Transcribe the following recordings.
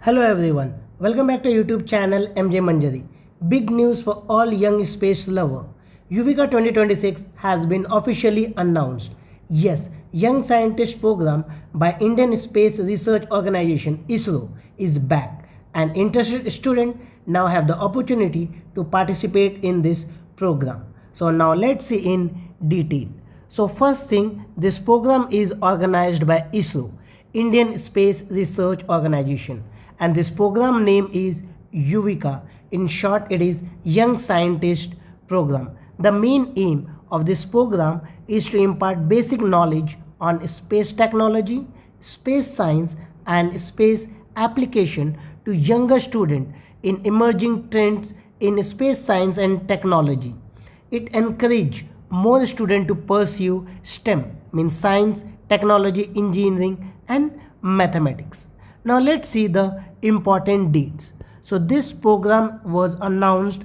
Hello everyone, welcome back to YouTube channel MJ Manjari. Big news for all young space lover. YUVIKA 2026 has been officially announced. Yes, Young Scientist Program by Indian Space Research Organization ISRO is back, and interested students now have the opportunity to participate in this program. So now let's see in detail. So first thing, this program is organized by ISRO, Indian Space Research Organization, and this program name is YUVIKA. In short, it is Young Scientist Program. The main aim of this program is to impart basic knowledge on space technology, space science and space application to younger students in emerging trends in space science and technology. It encourages more students to pursue STEM, means science, technology, engineering and mathematics. Now let's see the important dates. So this program was announced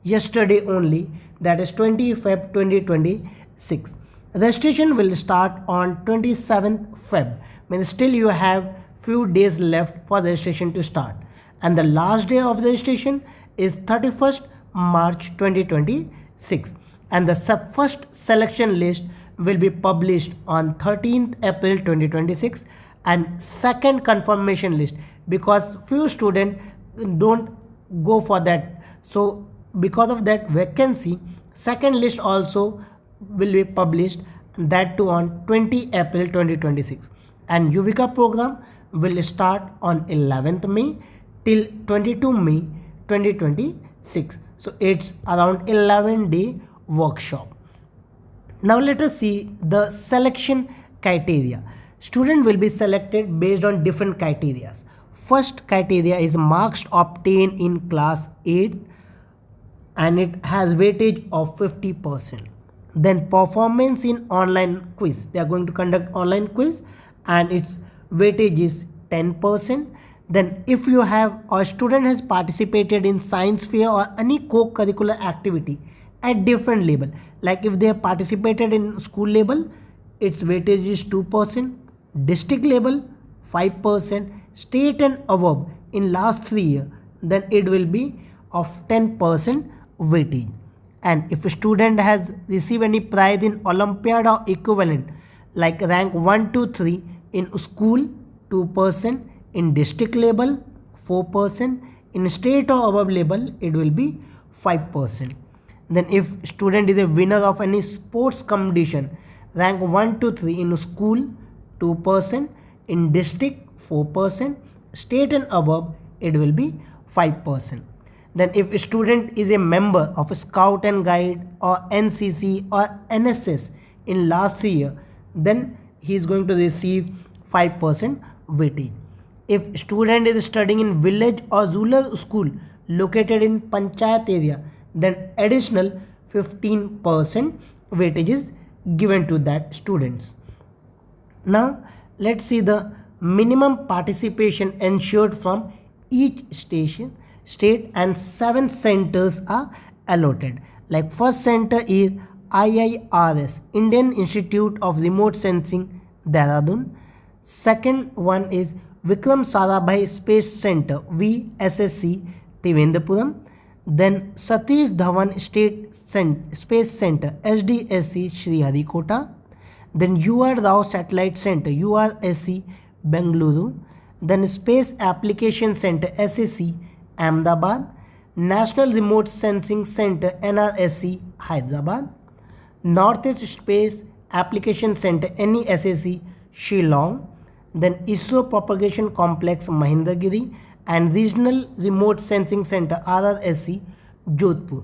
yesterday only, that is 20 Feb 2026. Registration will start on 27th Feb. Means still you have few days left for registration to start, and the last day of registration is 31st March 2026, and the first selection list will be published on 13th April 2026, and second confirmation list, because few students don't go for that, so because of that vacancy, second list also will be published, that too on 20 April 2026. And YUVIKA program will start on 11th May till 22 May 2026. So it's around 11-day workshop. Now let us see the selection criteria. Student will be selected based on different criteria. First criteria is marks obtained in class 8 and it has weightage of 50%. Then performance in online quiz. They are going to conduct online quiz and its weightage is 10%. Then if you have or student has participated in science fair or any co-curricular activity at different level, like if they have participated in school level, its weightage is 2%, district level 5%, state and above in last 3 years, then it will be of 10% weightage. And if a student has received any prize in Olympiad or equivalent, like rank 1 to 3 in school 2%, in district level 4%, in state or above level it will be 5%. Then if student is a winner of any sports competition, rank 1 to 3 in school 2%, in district 4%, state and above it will be 5%. Then if a student is a member of a Scout and Guide or NCC or NSS in last 3 years, then he is going to receive 5% weightage. If student is studying in village or rural school located in Panchayat area, then additional 15% weightage is given to that students. Now let's see the minimum participation ensured from each state, and 7 centers are allotted. Like first center is IIRS, Indian Institute of Remote Sensing, Dehradun. Second one is Vikram Sarabhai Space Center, VSSC, Trivendrapuram. Then Satish Dhawan Space Center, SDSC, Sriharikota. Then UR Rao Satellite Center, URSC, Bengaluru. Then Space Application Center, SAC, Ahmedabad. National Remote Sensing Center, NRSC, Hyderabad. Northeast Space Application Center, NESAC, Shillong. Then ISRO Propagation Complex, Mahendragiri, and Regional Remote Sensing Center, RRSC, Jodhpur.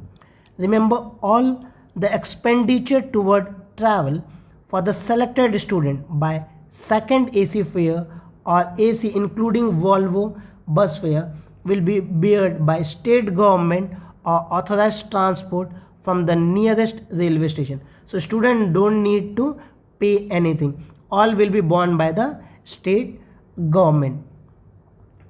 Remember, all the expenditure toward travel for the selected student by second AC fare or AC including Volvo bus fare will be borne by state government or authorized transport from the nearest railway station. So students don't need to pay anything. All will be borne by the state government,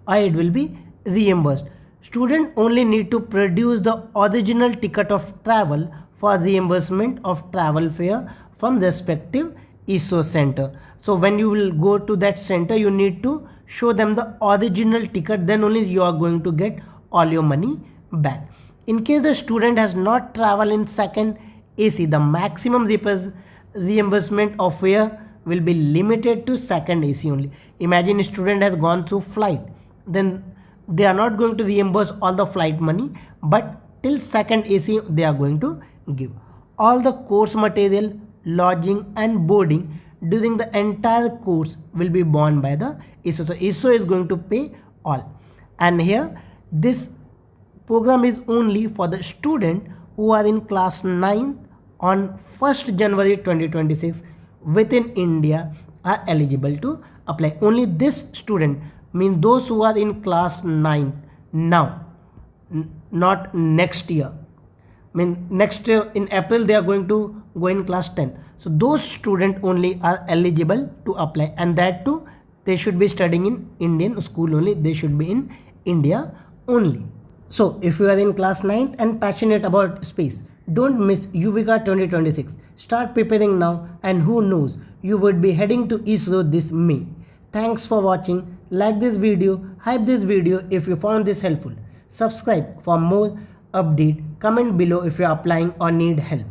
or it will be reimbursed. Students only need to produce the original ticket of travel for reimbursement of travel fare from respective ISRO center. So when you will go to that center, you need to show them the original ticket, then only you are going to get all your money back. In case the student has not traveled in second AC, the maximum reimbursement of fare will be limited to second AC only. Imagine a student has gone through flight, then they are not going to reimburse all the flight money, but till second AC they are going to give. All the course material, lodging and boarding during the entire course will be borne by the ISRO. So ISRO is going to pay all. And here this program is only for the student who are in class 9 on 1st January 2026 within India are eligible to apply. Only this student, means those who are in class 9 now, not next year. Next year in April they are going to go in class 10. So those students only are eligible to apply, and that too they should be studying in Indian school only. They should be in India only. So if you are in class 9 and passionate about space, don't miss YUVIKA 2026. Start preparing now, and who knows, you would be heading to ISRO this May. Thanks for watching. Like this video, hype this video if you found this helpful. Subscribe for more update. Comment below if you are applying or need help.